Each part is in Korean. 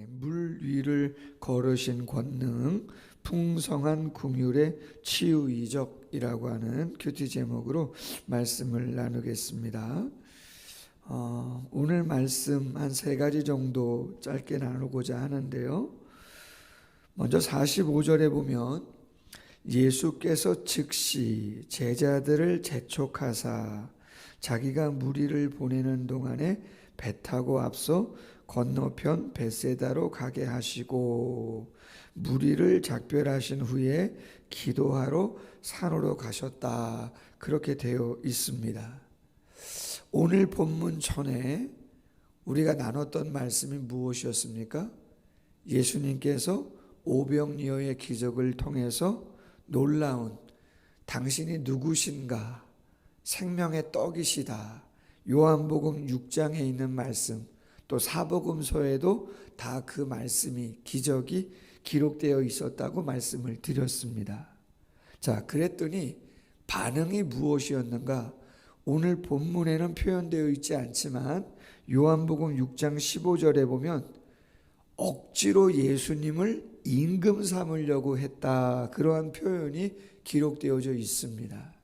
물 위를 걸으신 권능, 풍성한 긍휼의 치유 이적이라고 하는 큐티 제목으로 말씀을 나누겠습니다. 오늘 말씀 한 3가지 정도 짧게 나누고자 하는데요. 먼저 45절에 보면 예수께서 즉시 제자들을 재촉하사 자기가 무리를 보내는 동안에 배 타고 앞서 건너편 벳세다로 가게 하시고 무리를 작별하신 후에 기도하러 산으로 가셨다. 그렇게 되어 있습니다. 오늘 본문 전에 우리가 나눴던 말씀이 무엇이었습니까? 예수님께서 오병이어의 기적을 통해서 놀라운 당신이 누구신가, 생명의 떡이시다, 요한복음 6장에 있는 말씀, 또 사복음서에도 다 그 말씀이, 기적이 기록되어 있었다고 말씀을 드렸습니다. 자, 그랬더니 반응이 무엇이었는가? 오늘 본문에는 표현되어 있지 않지만 요한복음 6장 15절에 보면 억지로 예수님을 임금 삼으려고 했다, 그러한 표현이 기록되어져 있습니다.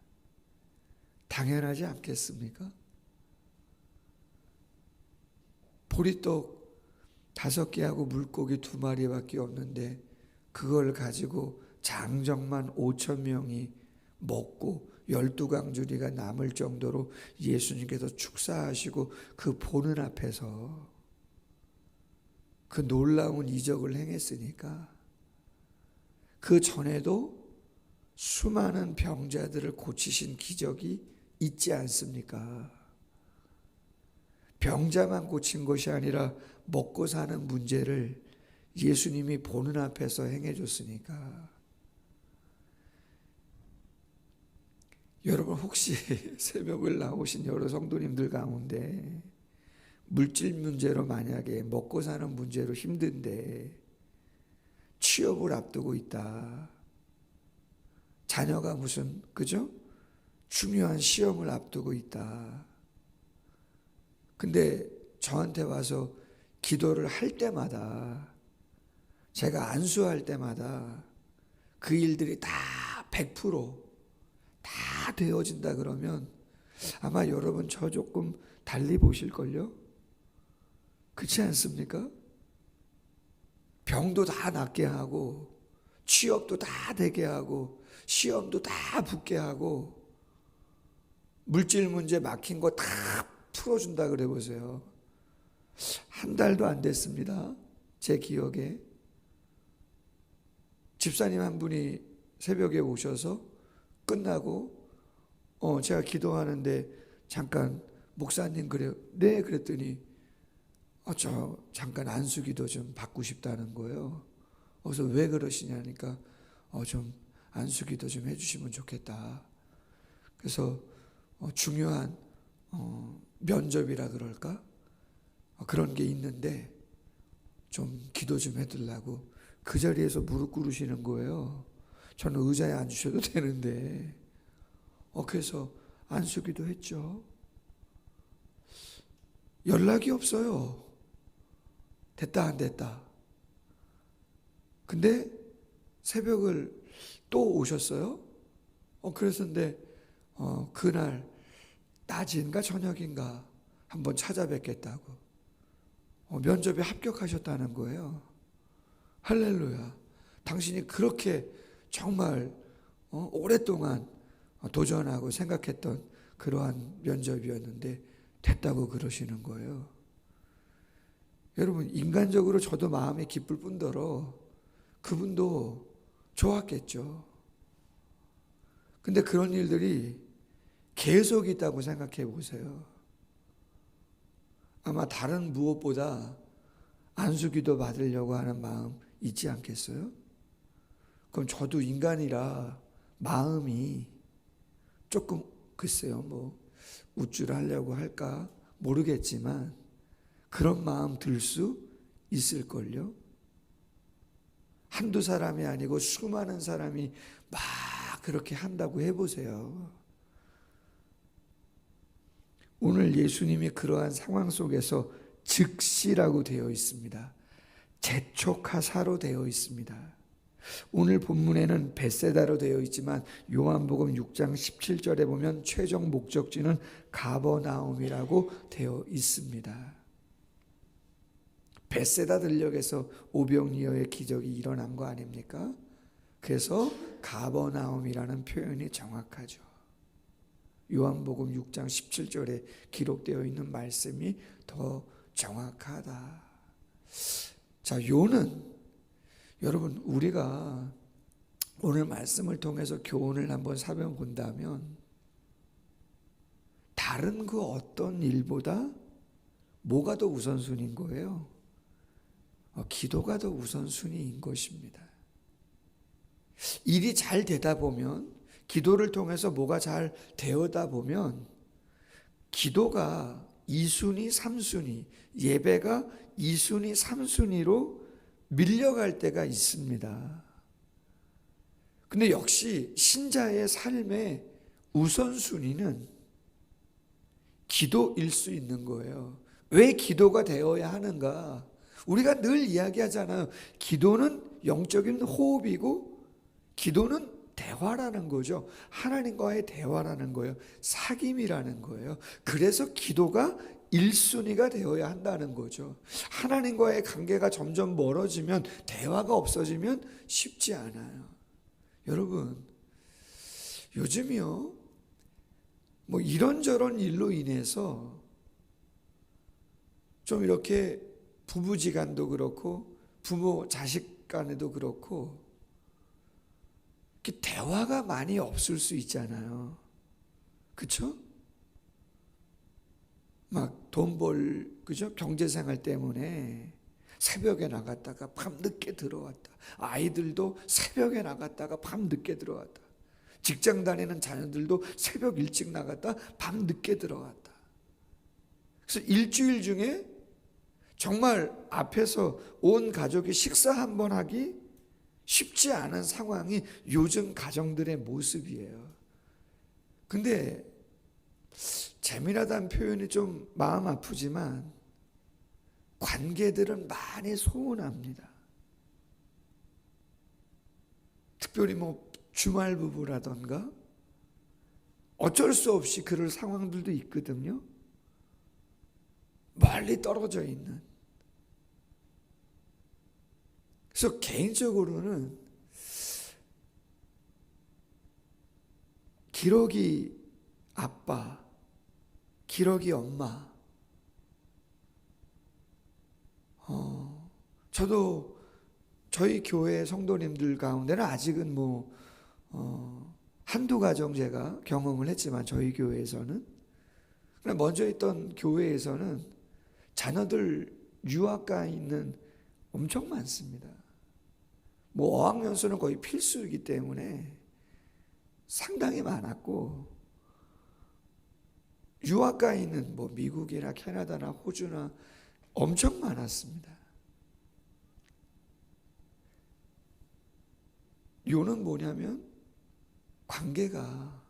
당연하지 않겠습니까? 보리떡 5개하고 물고기 2마리밖에 없는데 그걸 가지고 장정만 5,000명이 먹고 12강주리가 남을 정도로 예수님께서 축사하시고 그 보는 앞에서 그 놀라운 이적을 행했으니까 그 전에도 수많은 병자들을 고치신 기적이 있지 않습니까? 병자만 고친 것이 아니라 먹고 사는 문제를 예수님이 보는 앞에서 행해줬으니까. 여러분, 혹시 새벽을 나오신 여러 성도님들 가운데 물질 문제로 만약에 먹고 사는 문제로 힘든데 취업을 앞두고 있다, 자녀가 무슨 그죠? 중요한 시험을 앞두고 있다. 근데 저한테 와서 기도를 할 때마다, 제가 안수할 때마다 그 일들이 다 100%다 되어진다 그러면 아마 여러분 저 조금 달리 보실걸요? 그렇지 않습니까? 병도 다 낫게 하고 취업도 다 되게 하고 시험도 다 붙게 하고 물질 문제 막힌 거 다 풀어준다 그래 보세요. 한 달도 안 됐습니다. 제 기억에 집사님 한 분이 새벽에 오셔서 끝나고 제가 기도하는데 잠깐 목사님 그래요. 네, 그랬더니 저 잠깐 안수기도 좀 받고 싶다는 거예요. 그래서 왜 그러시냐니까 좀 안수기도 좀 해주시면 좋겠다. 그래서 중요한 면접이라 그럴까? 그런 게 있는데 좀 기도 좀 해달라고 그 자리에서 무릎 꿇으시는 거예요. 저는 의자에 앉으셔도 되는데 그래서 안수기도 했죠. 연락이 없어요. 됐다 안 됐다. 근데 새벽을 또 오셨어요. 그랬는데 그날 낮인가 저녁인가 한번 찾아뵙겠다고 면접에 합격하셨다는 거예요. 할렐루야. 당신이 그렇게 정말 오랫동안 도전하고 생각했던 그러한 면접이었는데 됐다고 그러시는 거예요. 여러분, 인간적으로 저도 마음이 기쁠 뿐더러 그분도 좋았겠죠. 근데 그런 일들이 계속 있다고 생각해 보세요. 아마 다른 무엇보다 안수기도 받으려고 하는 마음 있지 않겠어요? 그럼 저도 인간이라 마음이 조금 글쎄요, 우쭐하려고 할까 모르겠지만 그런 마음 들 수 있을걸요? 한두 사람이 아니고 수많은 사람이 막 그렇게 한다고 해보세요. 오늘 예수님이 그러한 상황 속에서 즉시라고 되어 있습니다. 재촉하사로 되어 있습니다. 오늘 본문에는 벳세다로 되어 있지만 요한복음 6장 17절에 보면 최종 목적지는 가버나움이라고 되어 있습니다. 벳세다 들녘에서 오병이어의 기적이 일어난 거 아닙니까? 그래서 가버나움이라는 표현이 정확하죠. 요한복음 6장 17절에 기록되어 있는 말씀이 더 정확하다. 자, 요는 여러분, 우리가 오늘 말씀을 통해서 교훈을 한번 살펴본다면 다른 그 어떤 일보다 뭐가 더 우선순위인 거예요? 기도가 더 우선순위인 것입니다. 일이 잘 되다 보면, 기도를 통해서 뭐가 잘 되어다 보면 기도가 2순위, 3순위, 예배가 2순위, 3순위로 밀려갈 때가 있습니다. 근데 역시 신자의 삶의 우선순위는 기도일 수 있는 거예요. 왜 기도가 되어야 하는가? 우리가 늘 이야기하잖아요. 기도는 영적인 호흡이고 기도는 대화라는 거죠. 하나님과의 대화라는 거예요. 사귐이라는 거예요. 그래서 기도가 1순위가 되어야 한다는 거죠. 하나님과의 관계가 점점 멀어지면, 대화가 없어지면 쉽지 않아요. 여러분, 요즘이요, 뭐 이런저런 일로 인해서 좀 이렇게 부부지간도 그렇고 부모 자식 간에도 그렇고 대화가 많이 없을 수 있잖아요. 그렇죠? 막 그죠? 경제생활 때문에 새벽에 나갔다가 밤 늦게 들어왔다. 아이들도 새벽에 나갔다가 밤 늦게 들어왔다. 직장 다니는 자녀들도 새벽 일찍 나갔다 밤 늦게 들어왔다. 그래서 일주일 중에 정말 앞에서 온 가족이 식사 한번 하기 쉽지 않은 상황이 요즘 가정들의 모습이에요. 근데 재미나다는 표현이 좀 마음 아프지만 관계들은 많이 소원합니다. 특별히 뭐 주말 부부라던가 어쩔 수 없이 그럴 상황들도 있거든요. 멀리 떨어져 있는. 그래서 개인적으로는 기록이 아빠, 기록이 엄마, 저도 저희 교회 성도님들 가운데는 아직은 한두 가정 제가 경험을 했지만 저희 교회에서는, 먼저 있던 교회에서는 자녀들 유학가 있는 엄청 많습니다. 어학연수는 거의 필수이기 때문에 상당히 많았고, 유학가 있는 미국이나 캐나다나 호주나 엄청 많았습니다. 요는 뭐냐면 관계가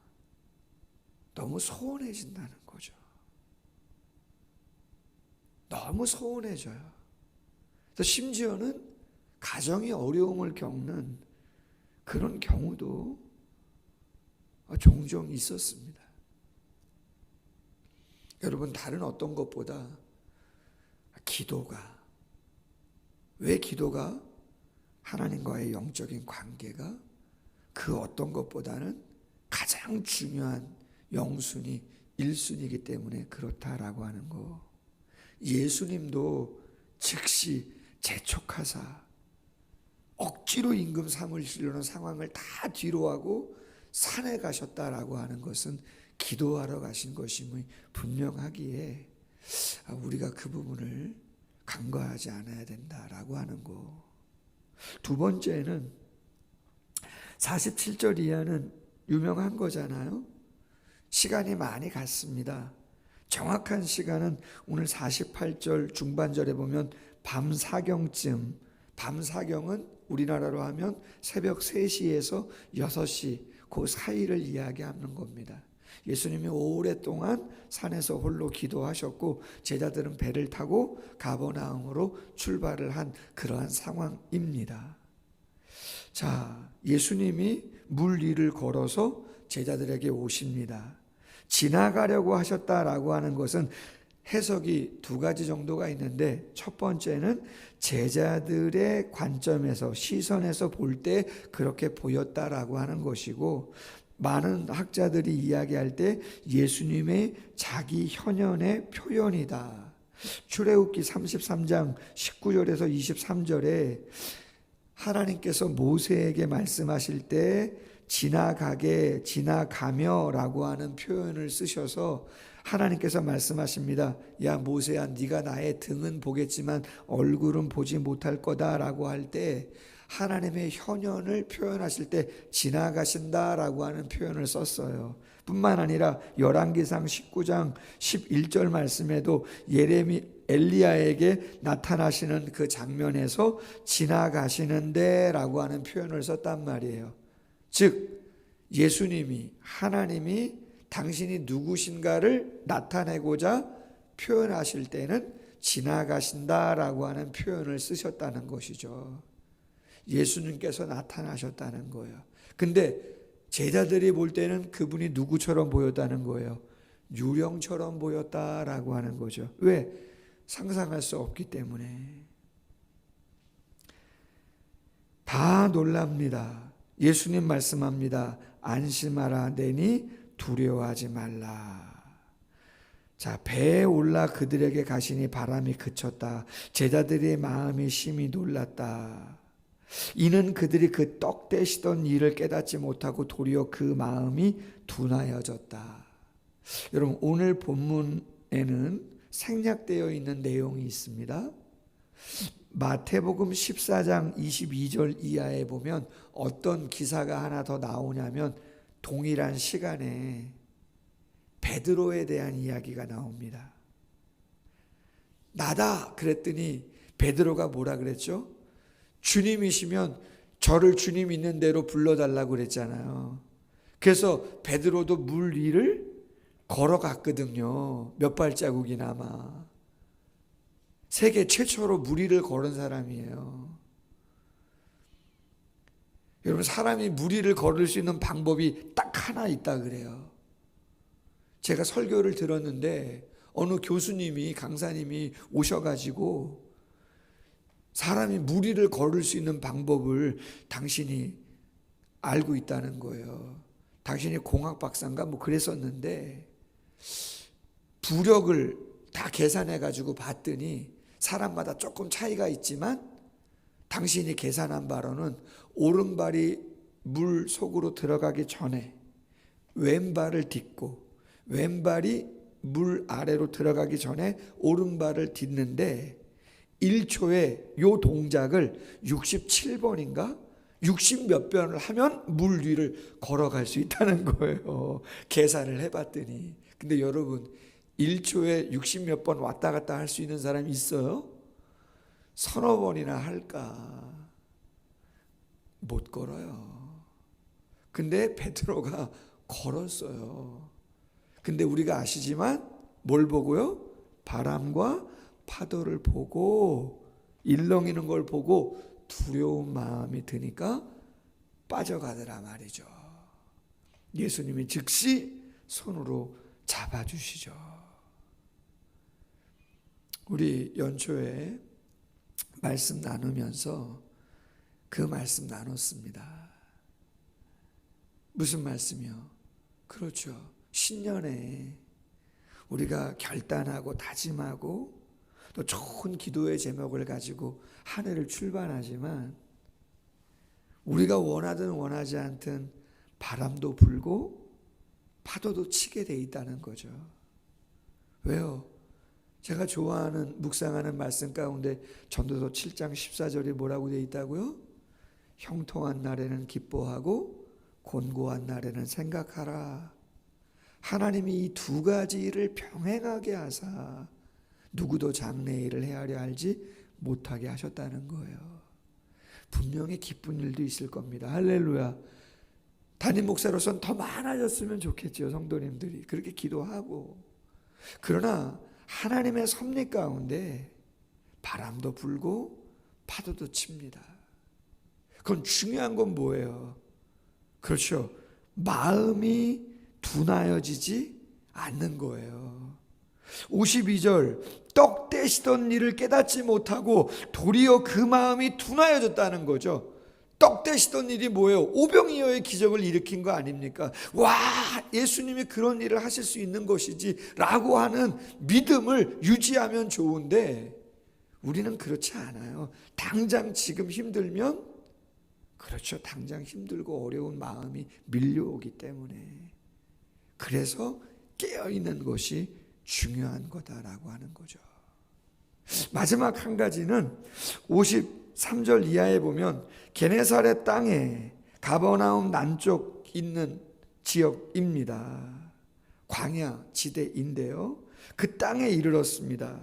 너무 소원해진다는 거죠. 너무 소원해져요. 그래서 심지어는 가정이 어려움을 겪는 그런 경우도 종종 있었습니다. 여러분, 다른 어떤 것보다 기도가, 왜 기도가 하나님과의 영적인 관계가 그 어떤 것보다는 가장 중요한 영순위, 1순위이기 때문에 그렇다라고 하는 거. 예수님도 즉시 재촉하사 억지로 임금 삼으시려는 상황을 다 뒤로하고 산에 가셨다라고 하는 것은 기도하러 가신 것임이 분명하기에 우리가 그 부분을 간과하지 않아야 된다라고 하는 거. 두 번째는 47절 이하는 유명한 거잖아요. 시간이 많이 갔습니다. 정확한 시간은 오늘 48절 중반절에 보면 밤 사경쯤, 밤 사경은 우리나라로 하면 새벽 3시에서 6시 그 사이를 이야기하는 겁니다. 예수님이 오랫동안 산에서 홀로 기도하셨고 제자들은 배를 타고 가버나움으로 출발을 한 그러한 상황입니다. 자, 예수님이 물 위를 걸어서 제자들에게 오십니다. 지나가려고 하셨다라고 하는 것은 해석이 두 가지 정도가 있는데, 첫 번째는 제자들의 관점에서, 시선에서 볼 때 그렇게 보였다라고 하는 것이고, 많은 학자들이 이야기할 때 예수님의 자기 현현의 표현이다. 출애굽기 33장 19절에서 23절에 하나님께서 모세에게 말씀하실 때 지나가게, 지나가며 라고 하는 표현을 쓰셔서 하나님께서 말씀하십니다. 야 모세야, 네가 나의 등은 보겠지만 얼굴은 보지 못할 거다 라고 할 때 하나님의 현현을 표현하실 때 지나가신다라고 하는 표현을 썼어요. 뿐만 아니라 열왕기상 19장 11절 말씀에도 엘리야에게 나타나시는 그 장면에서 지나가시는데 라고 하는 표현을 썼단 말이에요. 즉 예수님이, 하나님이 당신이 누구신가를 나타내고자 표현하실 때는 지나가신다라고 하는 표현을 쓰셨다는 것이죠. 예수님께서 나타나셨다는 거예요. 근데 제자들이 볼 때는 그분이 누구처럼 보였다는 거예요. 유령처럼 보였다라고 하는 거죠. 왜? 상상할 수 없기 때문에. 다 놀랍니다. 예수님 말씀합니다. 안심하라, 내니 두려워하지 말라. 자, 배에 올라 그들에게 가시니 바람이 그쳤다. 제자들의 마음이 심히 놀랐다. 이는 그들이 그 떡 떼시던 일을 깨닫지 못하고 도리어 그 마음이 둔하여졌다. 여러분, 오늘 본문에는 생략되어 있는 내용이 있습니다. 마태복음 14장 22절 이하에 보면 어떤 기사가 하나 더 나오냐면 동일한 시간에 베드로에 대한 이야기가 나옵니다. 나다 그랬더니 베드로가 뭐라 그랬죠? 주님이시면 저를 주님 있는 대로 불러달라고 그랬잖아요. 그래서 베드로도 물 위를 걸어갔거든요. 몇 발자국이나마. 세계 최초로 물 위를 걸은 사람이에요. 여러분, 사람이 물 위를 걸을 수 있는 방법이 딱 하나 있다 그래요. 제가 설교를 들었는데 어느 교수님이, 강사님이 오셔가지고 사람이 물 위를 걸을 수 있는 방법을 당신이 알고 있다는 거예요. 당신이 공학 박사인가 뭐 그랬었는데 부력을 다 계산해가지고 봤더니 사람마다 조금 차이가 있지만 당신이 계산한 바로는 오른발이 물 속으로 들어가기 전에 왼발을 딛고 왼발이 물 아래로 들어가기 전에 오른발을 딛는데 1초에 요 동작을 67번인가 60 몇 번을 하면 물 위를 걸어갈 수 있다는 거예요. 계산을 해봤더니. 근데 여러분, 1초에 60 몇 번 왔다 갔다 할 수 있는 사람이 있어요? 서너 번이나 할까? 못 걸어요. 근데 베드로가 걸었어요. 근데 우리가 아시지만 뭘 보고요? 바람과 파도를 보고 일렁이는 걸 보고 두려운 마음이 드니까 빠져가더라 말이죠. 예수님이 즉시 손으로 잡아주시죠. 우리 연초에 말씀 나누면서 그 말씀 나눴습니다. 무슨 말씀이요? 그렇죠. 신년에 우리가 결단하고 다짐하고 또 좋은 기도의 제목을 가지고 한 해를 출발하지만 우리가 원하든 원하지 않든 바람도 불고 파도도 치게 돼 있다는 거죠. 왜요? 제가 좋아하는 묵상하는 말씀 가운데 전도서 7장 14절이 뭐라고 돼 있다고요? 형통한 날에는 기뻐하고 곤고한 날에는 생각하라. 하나님이 이 두 가지 일을 병행하게 하사 누구도 장래일을 헤아려 알지 못하게 하셨다는 거예요. 분명히 기쁜 일도 있을 겁니다. 할렐루야. 담임 목사로서는 더 많아졌으면 좋겠죠. 성도님들이 그렇게 기도하고. 그러나 하나님의 섭리 가운데 바람도 불고 파도도 칩니다. 그건 중요한 건 뭐예요? 그렇죠. 마음이 둔하여지지 않는 거예요. 52절, 떡 떼시던 일을 깨닫지 못하고 도리어 그 마음이 둔하여졌다는 거죠. 떡 떼시던 일이 뭐예요? 오병이어의 기적을 일으킨 거 아닙니까? 와, 예수님이 그런 일을 하실 수 있는 것이지 라고 하는 믿음을 유지하면 좋은데 우리는 그렇지 않아요. 당장 지금 힘들면, 그렇죠, 당장 힘들고 어려운 마음이 밀려오기 때문에, 그래서 깨어있는 것이 중요한 거다라고 하는 거죠. 마지막 한 가지는 53절 이하에 보면 게네사렛 땅에 가버나움 남쪽 있는 지역입니다. 광야 지대인데요. 그 땅에 이르렀습니다.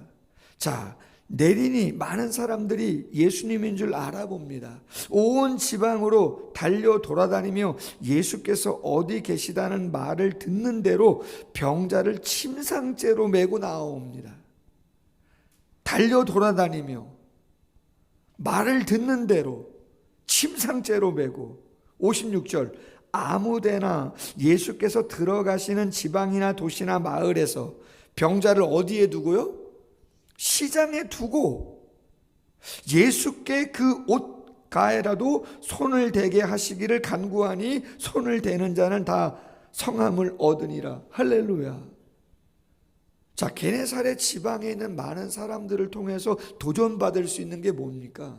자, 내리니 많은 사람들이 예수님인 줄 알아봅니다. 온 지방으로 달려 돌아다니며 예수께서 어디 계시다는 말을 듣는 대로 병자를 침상째로 메고 나옵니다. 달려 돌아다니며 말을 듣는 대로 침상째로 메고. 56절, 아무데나 예수께서 들어가시는 지방이나 도시나 마을에서 병자를 어디에 두고요? 시장에 두고 예수께 그 옷가에라도 손을 대게 하시기를 간구하니 손을 대는 자는 다 성함을 얻으니라. 할렐루야. 자, 게네사렛 지방에 있는 많은 사람들을 통해서 도전받을 수 있는 게 뭡니까?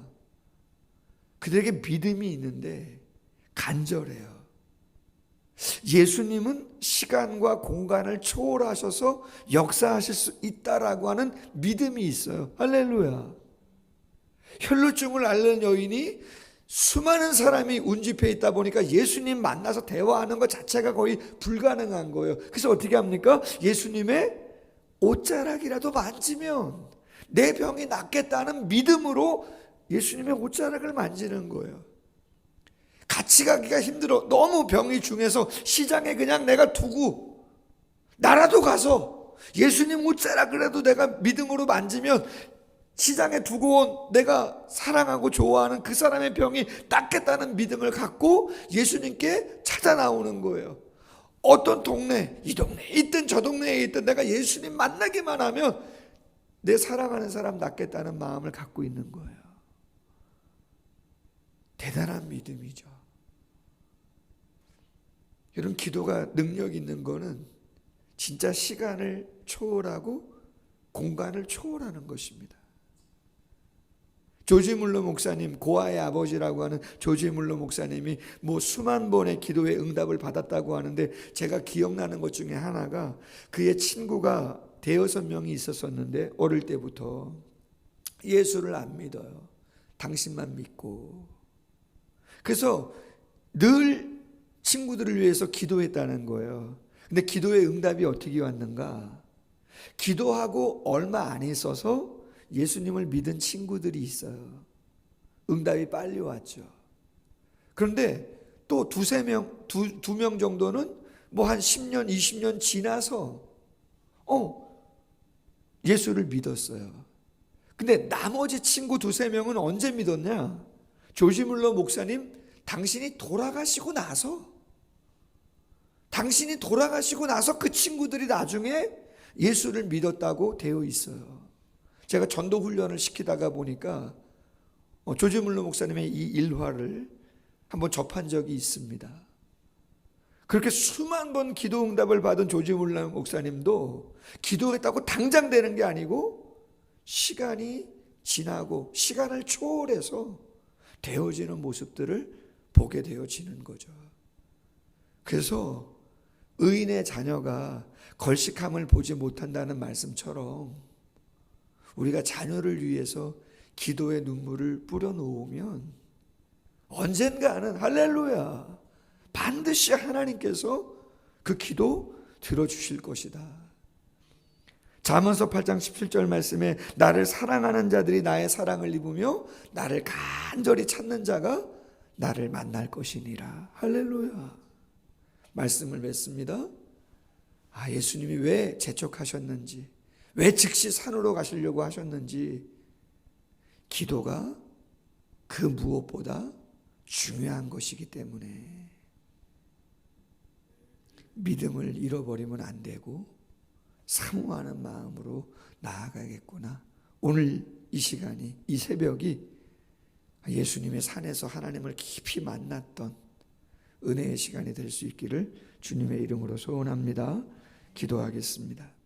그들에게 믿음이 있는데 간절해요. 예수님은 시간과 공간을 초월하셔서 역사하실 수 있다라고 하는 믿음이 있어요. 할렐루야. 혈루증을 앓는 여인이 수많은 사람이 운집해 있다 보니까 예수님 만나서 대화하는 것 자체가 거의 불가능한 거예요. 그래서 어떻게 합니까? 예수님의 옷자락이라도 만지면 내 병이 낫겠다는 믿음으로 예수님의 옷자락을 만지는 거예요. 같이 가기가 힘들어. 너무 병이 중해서 시장에 그냥 내가 두고 나라도 가서 예수님 옷자락이라도 내가 믿음으로 만지면 시장에 두고 온 내가 사랑하고 좋아하는 그 사람의 병이 낫겠다는 믿음을 갖고 예수님께 찾아 나오는 거예요. 어떤 동네, 이 동네에 있든 저 동네에 있든 내가 예수님 만나기만 하면 내 사랑하는 사람 낫겠다는 마음을 갖고 있는 거예요. 대단한 믿음이죠. 이런 기도가 능력 있는 거는 진짜 시간을 초월하고 공간을 초월하는 것입니다. 조지 물러 목사님, 고아의 아버지라고 하는 조지 물러 목사님이 수만 번의 기도의 응답을 받았다고 하는데, 제가 기억나는 것 중에 하나가 그의 친구가 대여섯 명이 있었었는데 어릴 때부터 예수를 안 믿어요. 당신만 믿고. 그래서 늘 친구들을 위해서 기도했다는 거예요. 근데 기도의 응답이 어떻게 왔는가? 기도하고 얼마 안 있어서 예수님을 믿은 친구들이 있어요. 응답이 빨리 왔죠. 그런데 또 두 명 정도는 한 10년, 20년 지나서 예수를 믿었어요. 근데 나머지 친구 두세 명은 언제 믿었냐? 조지 물러 목사님, 당신이 돌아가시고 나서 그 친구들이 나중에 예수를 믿었다고 되어 있어요. 제가 전도 훈련을 시키다가 보니까 조지 물러 목사님의 이 일화를 한번 접한 적이 있습니다. 그렇게 수만 번 기도 응답을 받은 조지 물러 목사님도 기도했다고 당장 되는 게 아니고 시간이 지나고 시간을 초월해서 되어지는 모습들을 보게 되어지는 거죠. 그래서 의인의 자녀가 걸식함을 보지 못한다는 말씀처럼 우리가 자녀를 위해서 기도의 눈물을 뿌려놓으면 언젠가는, 할렐루야, 반드시 하나님께서 그 기도 들어주실 것이다. 잠언서 8장 17절 말씀에 나를 사랑하는 자들이 나의 사랑을 입으며 나를 간절히 찾는 자가 나를 만날 것이니라. 할렐루야. 말씀을 맺습니다. 예수님이 왜 재촉하셨는지, 왜 즉시 산으로 가시려고 하셨는지, 기도가 그 무엇보다 중요한 것이기 때문에 믿음을 잃어버리면 안 되고 사모하는 마음으로 나아가야겠구나. 오늘 이 시간이, 이 새벽이 예수님의 산에서 하나님을 깊이 만났던 은혜의 시간이 될 수 있기를 주님의 이름으로 소원합니다. 기도하겠습니다.